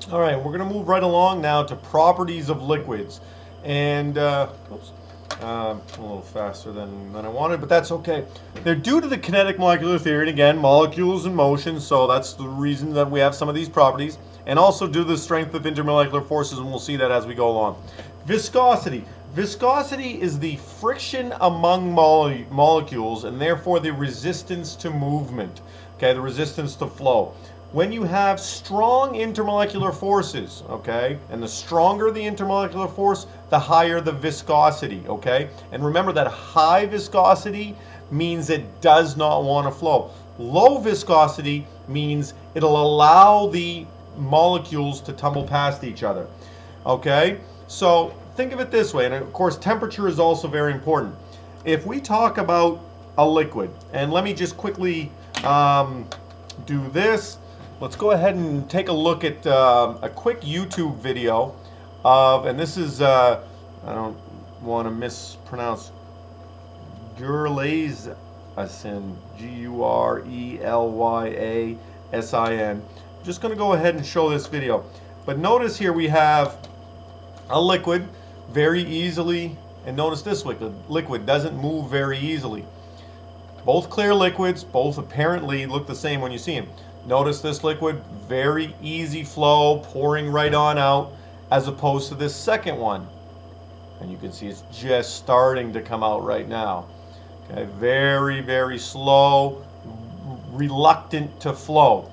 All right, we're going to move right along now to properties of liquids. And, oops, a little faster than I wanted, but that's okay. They're due to the kinetic molecular theory, and again, molecules in motion, so that's the reason that we have some of these properties, and also due to the strength of intermolecular forces, and we'll see that as we go along. Viscosity. Viscosity is the friction among molecules, and therefore the resistance to movement, okay, the resistance to flow. When you have strong intermolecular forces, okay, and the stronger the intermolecular force, the higher the viscosity, okay? And remember that high viscosity means it does not want to flow. Low viscosity means it'll allow the molecules to tumble past each other, okay? So think of it this way, and of course temperature is also very important. If we talk about a liquid, and let me just quickly do this. Let's go ahead and take a look at a quick YouTube video of, and this is, I don't want to mispronounce, Ch13Sec8, G-U-R-E-L-Y-A-S-I-N. I'm just going to go ahead and show this video. But notice here we have a liquid very easily, and notice this liquid doesn't move very easily. Both clear liquids, both apparently look the same when you see them. Notice this liquid, very easy flow, pouring right on out, as opposed to this second one. And you can see it's just starting to come out right now. Okay, very, very slow, reluctant to flow.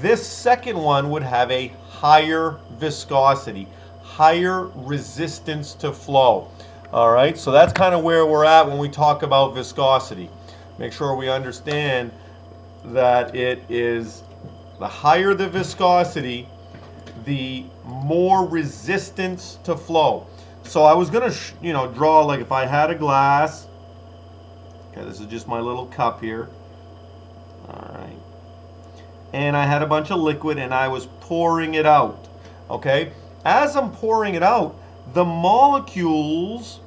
This second one would have a higher viscosity, higher resistance to flow. All right, so that's kind of where we're at when we talk about viscosity. Make sure we understand that it is the higher the viscosity, the more resistance to flow. So I was going to, draw, like if I had a glass. Okay, this is just my little cup here. All right. And I had a bunch of liquid and I was pouring it out. Okay? As I'm pouring it out, the molecules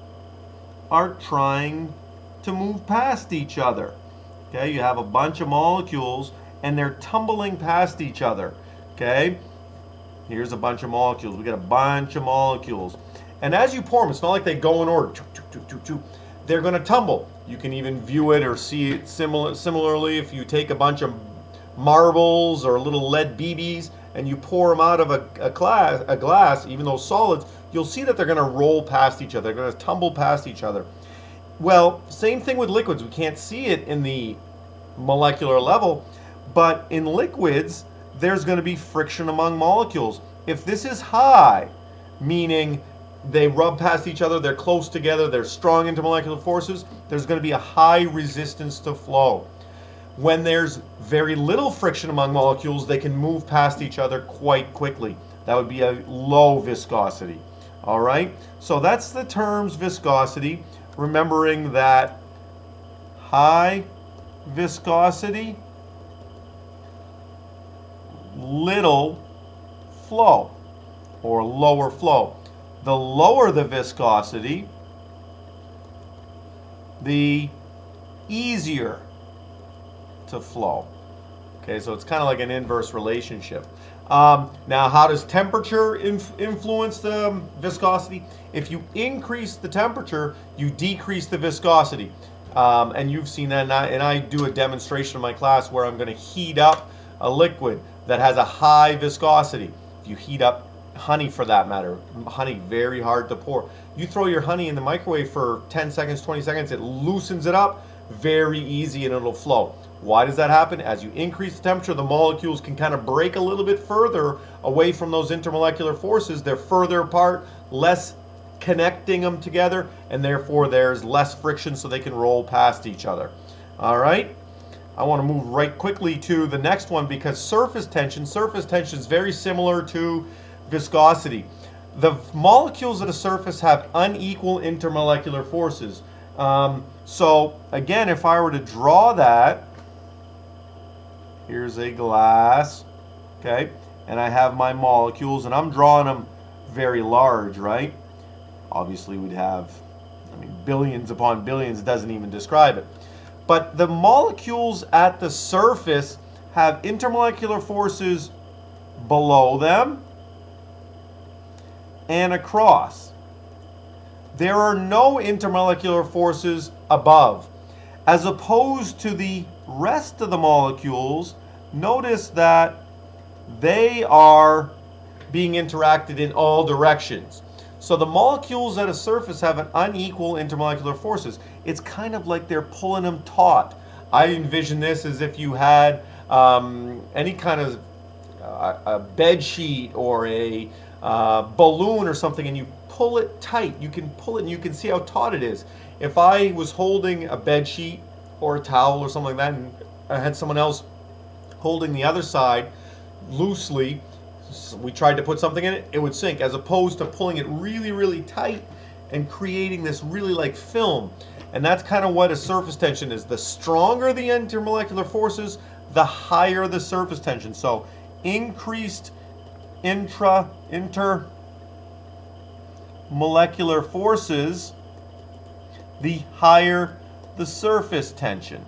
are trying to move past each other. Okay, you have a bunch of molecules and they're tumbling past each other. Okay, here's a bunch of molecules. We got a bunch of molecules. And as you pour them, it's not like they go in order. They're going to tumble. You can even view it or see it similarly if you take a bunch of marbles or little lead BBs and you pour them out of a glass, even though solids, you'll see that they're going to roll past each other. They're going to tumble past each other. Well, same thing with liquids. We can't see it in the molecular level, but in liquids, there's going to be friction among molecules. If this is high, meaning they rub past each other, they're close together, they're strong intermolecular forces, there's going to be a high resistance to flow. When there's very little friction among molecules, they can move past each other quite quickly. That would be a low viscosity. All right, so that's the terms viscosity. Remembering that high viscosity, little flow, or lower flow. The lower the viscosity, the easier to flow. Okay, so it's kind of like an inverse relationship. Now, how does temperature influence the viscosity? If you increase the temperature, you decrease the viscosity. And you've seen that, and I do a demonstration in my class where I'm going to heat up a liquid that has a high viscosity. If you heat up honey, for that matter, honey, very hard to pour. You throw your honey in the microwave for 10 seconds, 20 seconds, it loosens it up, very easy, and it'll flow. Why does that happen? As you increase the temperature, the molecules can kind of break a little bit further away from those intermolecular forces. They're further apart, less connecting them together, and therefore there's less friction so they can roll past each other. All right? I want to move right quickly to the next one because surface tension is very similar to viscosity. The molecules at a surface have unequal intermolecular forces. So again, if I were to draw that, here's a glass, okay, and I have my molecules, and I'm drawing them very large, right? Obviously, we'd have, billions upon billions. It doesn't even describe it. But the molecules at the surface have intermolecular forces below them and across. There are no intermolecular forces above. As opposed to the rest of the molecules, notice that they are being interacted in all directions. So the molecules at a surface have an unequal intermolecular forces. It's kind of like they're pulling them taut. I envision this as if you had any kind of a bed sheet or a balloon or something, and you pull it tight. You can pull it and you can see how taut it is. If I was holding a bed sheet or a towel or something like that, and I had someone else holding the other side loosely, we tried to put something in it, it would sink, as opposed to pulling it really, really tight and creating this really like film. And that's kind of what a surface tension is. The stronger the intermolecular forces, the higher the surface tension. So increased intermolecular forces, the higher the surface tension.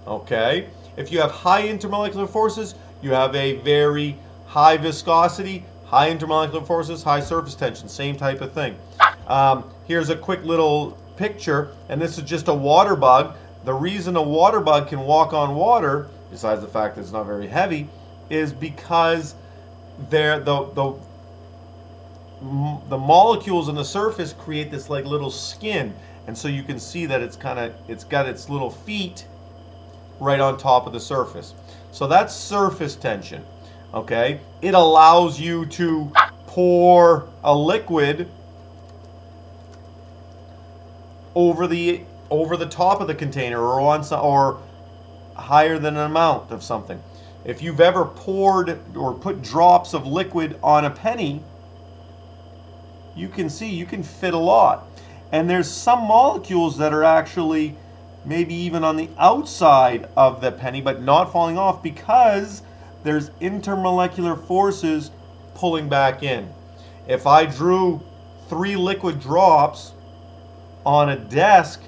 Okay? If you have high intermolecular forces, you have a very high viscosity, high intermolecular forces, high surface tension, same type of thing. Here's a quick little picture, and this is just a water bug. The reason a water bug can walk on water, besides the fact that it's not very heavy, is because the molecules on the surface create this like little skin, and so you can see that it's got its little feet right on top of the surface. So that's surface tension. Okay, it allows you to pour a liquid over the top of the container or higher than an amount of something. If you've ever poured or put drops of liquid on a penny, you can see you can fit a lot. And there's some molecules that are actually maybe even on the outside of the penny but not falling off because there's intermolecular forces pulling back in. If I drew 3 liquid drops on a desk,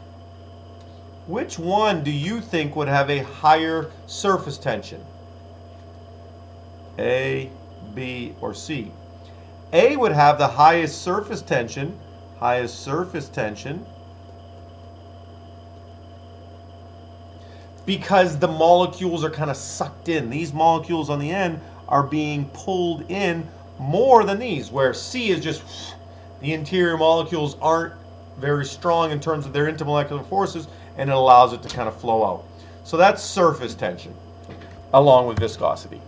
which one do you think would have a higher surface tension? A, B, or C? A would have the highest surface tension, because the molecules are kind of sucked in. These molecules on the end are being pulled in more than these, where C is just, the interior molecules aren't very strong in terms of their intermolecular forces, and it allows it to kind of flow out. So that's surface tension, along with viscosity.